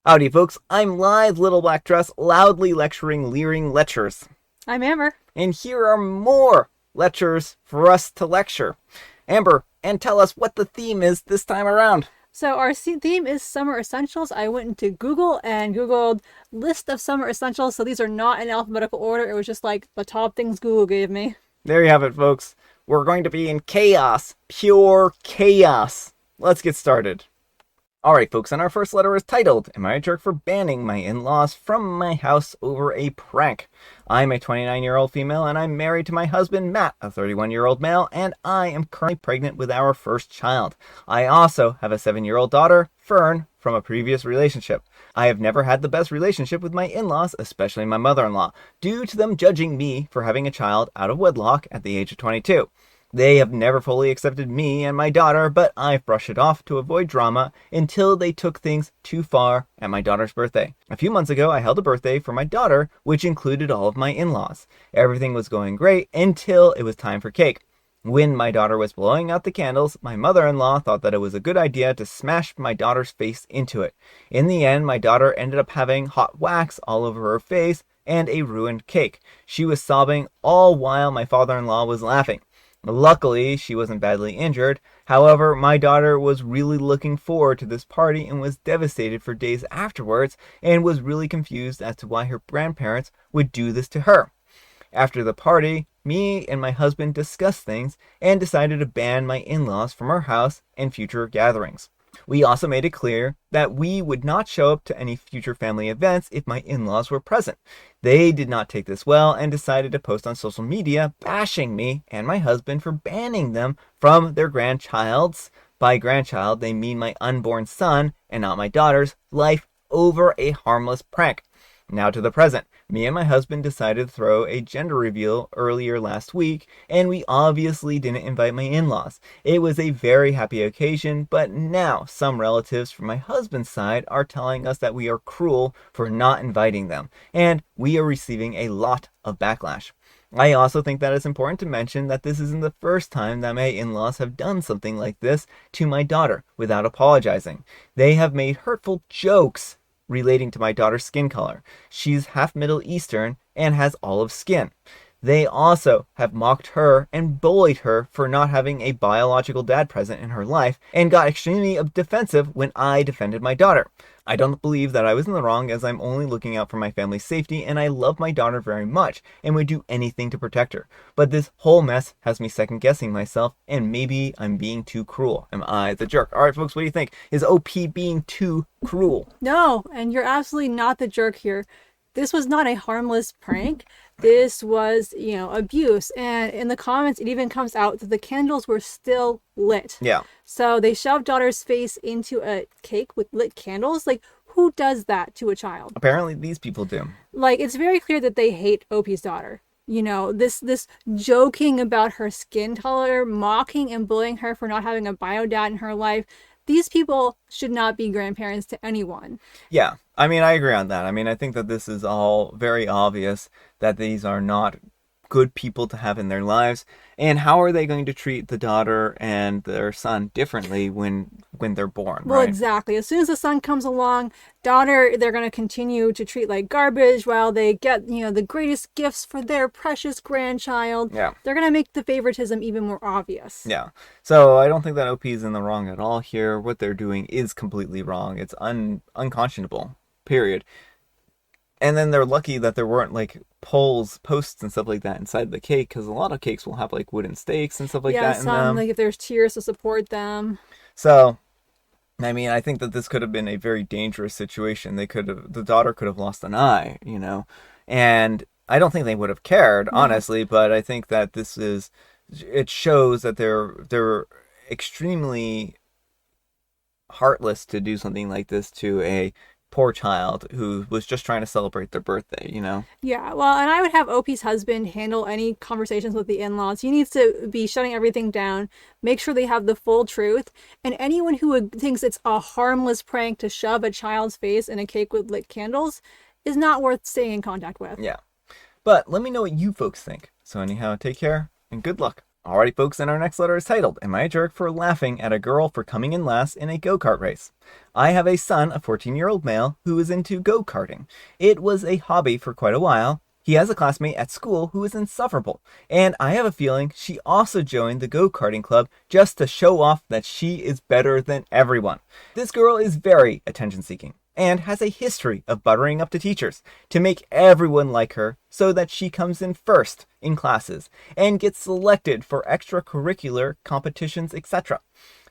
Howdy, folks. I'm live, Little Black Dress, loudly lecturing, leering lectures. I'm Amber. And here are more lectures for us to lecture. Amber, and tell us what the theme is this time around. So our theme is summer essentials. I went into Google and Googled list of summer essentials. So these are not in alphabetical order. It was just like the top things Google gave me. There you have it, folks. We're going to be in chaos. Pure chaos. Let's get started. Alright, folks, and our first letter is titled, Am I a Jerk for Banning My In-Laws from My House Over a Prank? I'm a 29-year-old female, and I'm married to my husband, Matt, a 31-year-old male, and I am currently pregnant with our first child. I also have a 7-year-old daughter, Fern, from a previous relationship. I have never had the best relationship with my in-laws, especially my mother-in-law, due to them judging me for having a child out of wedlock at the age of 22. They have never fully accepted me and my daughter, but I've brushed it off to avoid drama until they took things too far at my daughter's birthday. A few months ago, I held a birthday for my daughter, which included all of my in-laws. Everything was going great until it was time for cake. When my daughter was blowing out the candles, my mother-in-law thought that it was a good idea to smash my daughter's face into it. In the end, my daughter ended up having hot wax all over her face and a ruined cake. She was sobbing all while my father-in-law was laughing. Luckily, she wasn't badly injured. However, my daughter was really looking forward to this party and was devastated for days afterwards and was really confused as to why her grandparents would do this to her. After the party, me and my husband discussed things and decided to ban my in-laws from our house and future gatherings. We also made it clear that we would not show up to any future family events if my in-laws were present. They did not take this well and decided to post on social media bashing me and my husband for banning them from their grandchild's, by grandchild they mean my unborn son and not my daughter's, life over a harmless prank. Now to the present. Me and my husband decided to throw a gender reveal earlier last week, and we obviously didn't invite my in-laws. It was a very happy occasion, but now some relatives from my husband's side are telling us that we are cruel for not inviting them, and we are receiving a lot of backlash. I also think that it's important to mention that this isn't the first time that my in-laws have done something like this to my daughter without apologizing. They have made hurtful jokes relating to my daughter's skin color. She's half Middle Eastern and has olive skin. They also have mocked her and bullied her for not having a biological dad present in her life and got extremely defensive when I defended my daughter. I don't believe that I was in the wrong, as I'm only looking out for my family's safety and I love my daughter very much and would do anything to protect her. But this whole mess has me second guessing myself, and maybe I'm being too cruel. Am I the jerk? Alright folks, what do you think? Is OP being too cruel? No, and you're absolutely not the jerk here. This was not a harmless prank. This was, abuse. And in the comments, it even comes out that the candles were still lit. Yeah. So they shoved daughter's face into a cake with lit candles. Like, who does that to a child? Apparently these people do. Like, it's very clear that they hate Opie's daughter. This joking about her skin color, mocking and bullying her for not having a bio dad in her life. These people should not be grandparents to anyone. Yeah, I mean, I agree on that. I mean, I think that this is all very obvious that these are not good people to have in their lives. And how are they going to treat the daughter and their son differently when they're born, Well, right? exactly. As soon as the son comes along, daughter, they're going to continue to treat like garbage while they get, the greatest gifts for their precious grandchild. Yeah. They're going to make the favoritism even more obvious. Yeah. So I don't think that OP is in the wrong at all here. What they're doing is completely wrong. It's unconscionable, period. And then they're lucky that there weren't like posts and stuff like that inside the cake, because a lot of cakes will have like wooden stakes and stuff like Yeah, that in some, them. like if there's tears to support them. So, I mean, I think that this could have been a very dangerous situation. The daughter could have lost an eye, and I don't think they would have cared, honestly, but I think that it shows that they're extremely heartless to do something like this to a poor child who was just trying to celebrate their birthday. Yeah, well, and I would have Opie's husband handle any conversations with the in-laws. He needs to be shutting everything down, make sure they have the full truth, and anyone who thinks it's a harmless prank to shove a child's face in a cake with lit candles is not worth staying in contact with. Yeah. But let me know what you folks think. So anyhow, take care and good luck. Alrighty, folks, and our next letter is titled, Am I a Jerk for Laughing at a Girl for Coming in Last in a Go-Kart Race? I have a son, a 14-year-old male, who is into go-karting. It was a hobby for quite a while. He has a classmate at school who is insufferable, and I have a feeling she also joined the go-karting club just to show off that she is better than everyone. This girl is very attention-seeking and has a history of buttering up the teachers to make everyone like her so that she comes in first in classes and gets selected for extracurricular competitions, etc.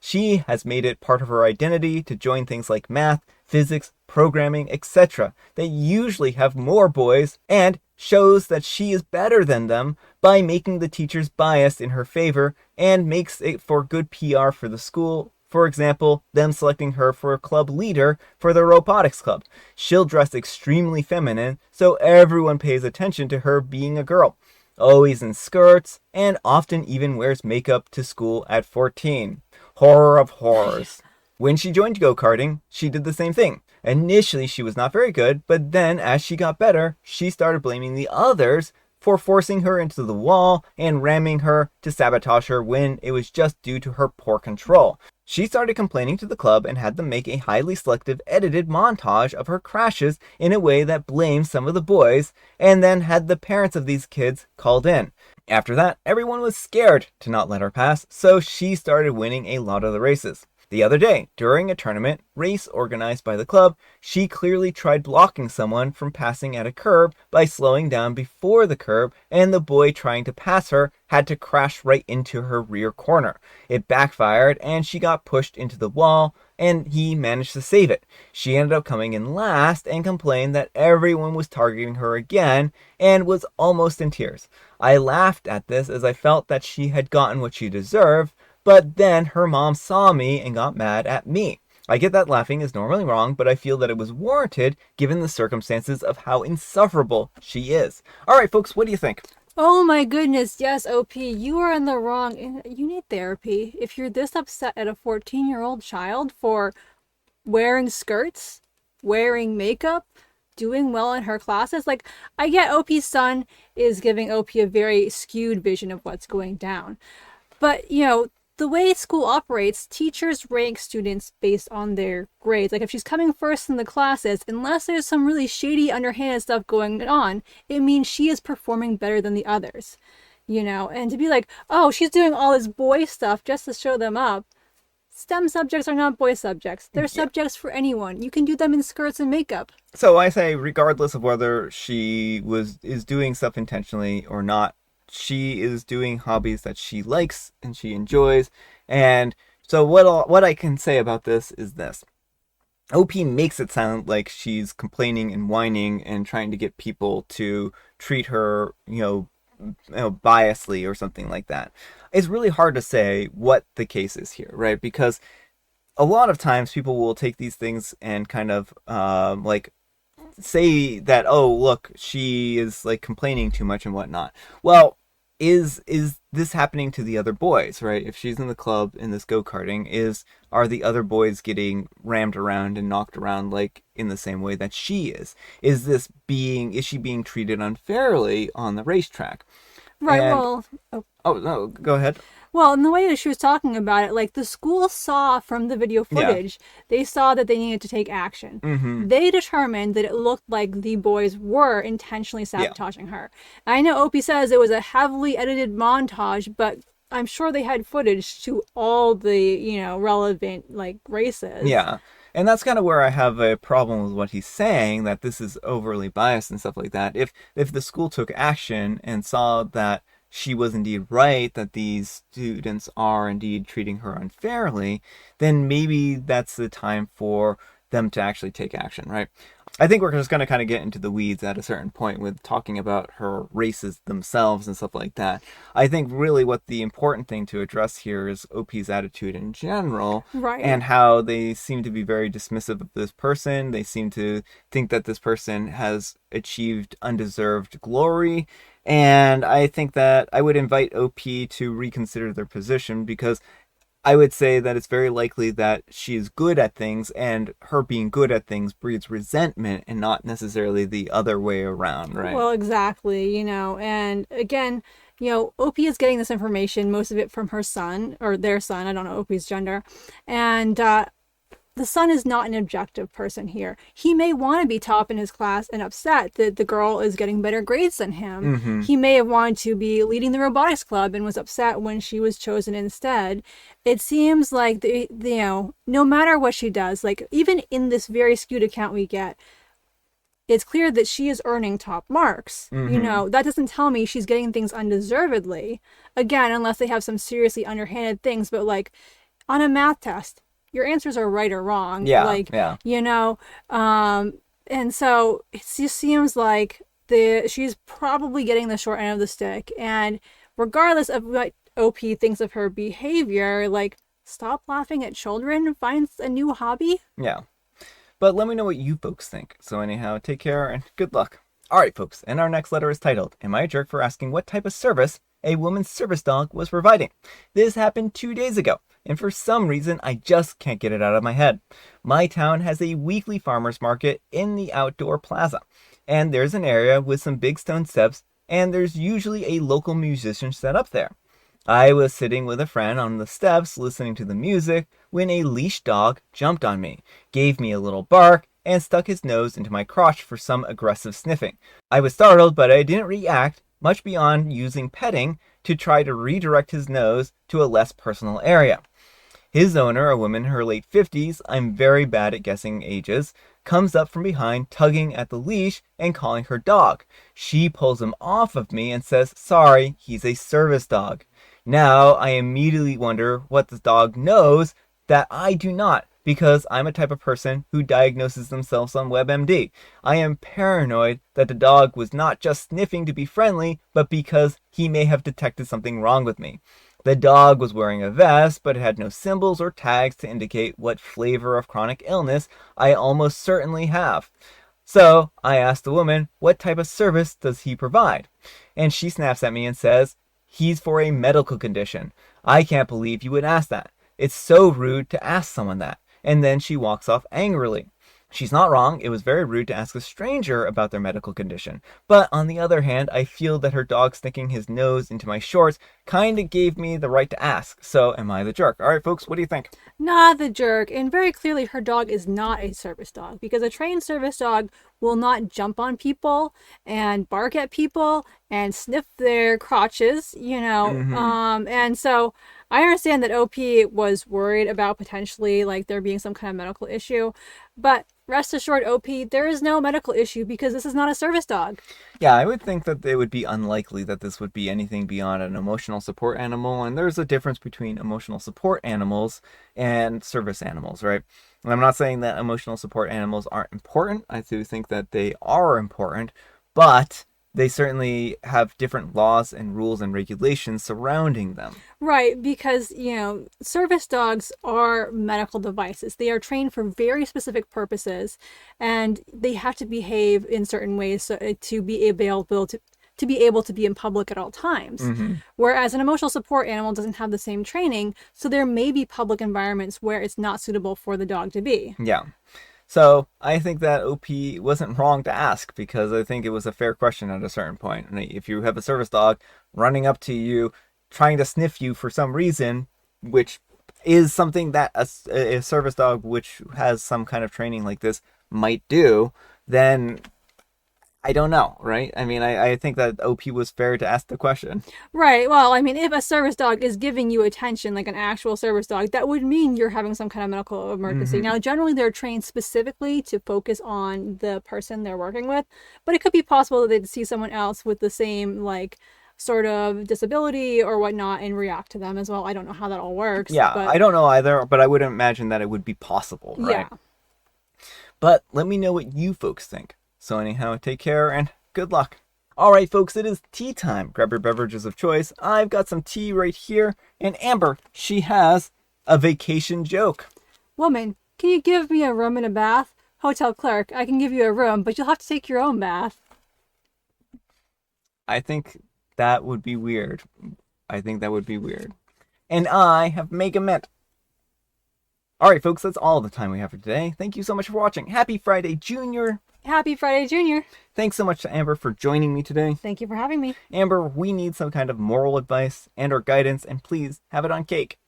She has made it part of her identity to join things like math, physics, programming, etc. that usually have more boys, and shows that she is better than them by making the teachers biased in her favor and makes it for good PR for the school. For example, them selecting her for a club leader for the robotics club. She'll dress extremely feminine, so everyone pays attention to her being a girl. Always in skirts, and often even wears makeup to school at 14. Horror of horrors. When she joined go-karting, she did the same thing. Initially, she was not very good, but then as she got better, she started blaming the others for forcing her into the wall and ramming her to sabotage her when it was just due to her poor control. She started complaining to the club and had them make a highly selective edited montage of her crashes in a way that blamed some of the boys, and then had the parents of these kids called in. After that, everyone was scared to not let her pass, so she started winning a lot of the races. The other day, during a tournament race organized by the club, she clearly tried blocking someone from passing at a curb by slowing down before the curb, and the boy trying to pass her had to crash right into her rear corner. It backfired, and she got pushed into the wall, and he managed to save it. She ended up coming in last and complained that everyone was targeting her again and was almost in tears. I laughed at this as I felt that she had gotten what she deserved, but then her mom saw me and got mad at me. I get that laughing is normally wrong, but I feel that it was warranted given the circumstances of how insufferable she is. Alright, folks, what do you think? Oh my goodness, yes, OP, you are in the wrong. You need therapy. If you're this upset at a 14-year-old child for wearing skirts, wearing makeup, doing well in her classes, like, I get OP's son is giving OP a very skewed vision of what's going down. But, the way school operates, teachers rank students based on their grades. Like if she's coming first in the classes, unless there's some really shady, underhanded stuff going on, it means she is performing better than the others. And to be like, oh, she's doing all this boy stuff just to show them up. STEM subjects are not boy subjects. They're subjects for anyone. You can do them in skirts and makeup. So I say, regardless of whether she is doing stuff intentionally or not, she is doing hobbies that she likes and she enjoys. And so what I can say about this is this. OP makes it sound like she's complaining and whining and trying to get people to treat her, biasly or something like that. It's really hard to say what the case is here, right? Because a lot of times people will take these things and kind of say that, oh, look, she is like complaining too much and whatnot. Well, is this happening to the other boys, right? If she's in the club in this go-karting, are the other boys getting rammed around and knocked around like in the same way that she is? Is she being treated unfairly on the racetrack? Right, and, Oh, no, go ahead. Well, in the way that she was talking about it, like the school saw from the video footage, they saw that they needed to take action. Mm-hmm. They determined that it looked like the boys were intentionally sabotaging her. I know Opie says it was a heavily edited montage, but I'm sure they had footage to all the, relevant like races. Yeah. And that's kind of where I have a problem with what he's saying, that this is overly biased and stuff like that. If the school took action and saw that she was indeed right, that these students are indeed treating her unfairly, then maybe that's the time for them to actually take action, right? I think we're just going to kind of get into the weeds at a certain point with talking about her races themselves and stuff like that. I think really what the important thing to address here is OP's attitude in general, right, and how they seem to be very dismissive of this person. They seem to think that this person has achieved undeserved glory. And I think that I would invite OP to reconsider their position, because I would say that it's very likely that she is good at things, and her being good at things breeds resentment and not necessarily the other way around, right? Well, exactly, and again, OP is getting this information, most of it from her son, or their son, I don't know OP's gender, and the son is not an objective person here. He may want to be top in his class and upset that the girl is getting better grades than him. Mm-hmm. He may have wanted to be leading the robotics club and was upset when she was chosen instead. It seems like, no matter what she does, like even in this very skewed account we get, it's clear that she is earning top marks. Mm-hmm. That doesn't tell me she's getting things undeservedly. Again, unless they have some seriously underhanded things, but like on a math test, your answers are right or wrong. Yeah, Like, yeah. And so it just seems like she's probably getting the short end of the stick. And regardless of what OP thinks of her behavior, like, stop laughing at children, find a new hobby. Yeah. But let me know what you folks think. So anyhow, take care and good luck. Alright folks, and our next letter is titled, Am I a Jerk for Asking What Type of Service a Woman's Service Dog Was Providing? This happened 2 days ago, and for some reason I just can't get it out of my head. My town has a weekly farmer's market in the outdoor plaza, and there's an area with some big stone steps, and there's usually a local musician set up there. I was sitting with a friend on the steps listening to the music when a leash dog jumped on me, gave me a little bark, and stuck his nose into my crotch for some aggressive sniffing. I was startled, but I didn't react much beyond using petting to try to redirect his nose to a less personal area. His owner, a woman in her late 50s, I'm very bad at guessing ages, comes up from behind, tugging at the leash and calling her dog. She pulls him off of me and says, sorry, he's a service dog. Now, I immediately wonder what the dog knows that I do not, because I'm a type of person who diagnoses themselves on WebMD. I am paranoid that the dog was not just sniffing to be friendly, but because he may have detected something wrong with me. The dog was wearing a vest, but it had no symbols or tags to indicate what flavor of chronic illness I almost certainly have. So I asked the woman, what type of service does he provide? And she snaps at me and says, he's for a medical condition. I can't believe you would ask that. It's so rude to ask someone that. And then she walks off angrily. She's not wrong. It was very rude to ask a stranger about their medical condition. But on the other hand, I feel that her dog sticking his nose into my shorts kind of gave me the right to ask. So am I the jerk? All right, folks, what do you think? Not the jerk. And very clearly, her dog is not a service dog, because a trained service dog will not jump on people and bark at people and sniff their crotches, And so I understand that OP was worried about potentially like there being some kind of medical issue, but rest assured, OP, there is no medical issue because this is not a service dog. Yeah, I would think that it would be unlikely that this would be anything beyond an emotional support animal, and there's a difference between emotional support animals and service animals, right? And I'm not saying that emotional support animals aren't important. I do think that they are important, but they certainly have different laws and rules and regulations surrounding them. Right, because, service dogs are medical devices. They are trained for very specific purposes, and they have to behave in certain ways to be able to be in public at all times. Mm-hmm. Whereas an emotional support animal doesn't have the same training, so there may be public environments where it's not suitable for the dog to be. Yeah. So I think that OP wasn't wrong to ask, because I think it was a fair question at a certain point. And if you have a service dog running up to you, trying to sniff you for some reason, which is something that a service dog which has some kind of training like this might do, then I don't know, right? I mean, I think that OP was fair to ask the question. Right. Well, I mean, if a service dog is giving you attention, like an actual service dog, that would mean you're having some kind of medical emergency. Mm-hmm. Now, generally, they're trained specifically to focus on the person they're working with, but it could be possible that they'd see someone else with the same, like, sort of disability or whatnot and react to them as well. I don't know how that all works. Yeah, but I don't know either, but I would imagine that it would be possible, right? yeah. But let me know what you folks think. So anyhow, take care and good luck. Alright folks, it is tea time. Grab your beverages of choice. I've got some tea right here. And Amber, she has a vacation joke. Woman, can you give me a room and a bath? Hotel clerk, I can give you a room, but you'll have to take your own bath. I think that would be weird. I think that would be weird. And I have Mega Mint. Alright, folks, that's all the time we have for today. Thank you so much for watching. Happy Friday, Junior. Happy Friday, Junior. Thanks so much to Amber for joining me today. Thank you for having me. Amber, we need some kind of moral advice and or guidance, and please have it on cake.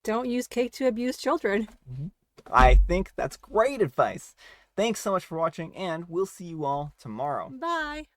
Don't use cake to abuse children. I think that's great advice. Thanks so much for watching, and we'll see you all tomorrow. Bye.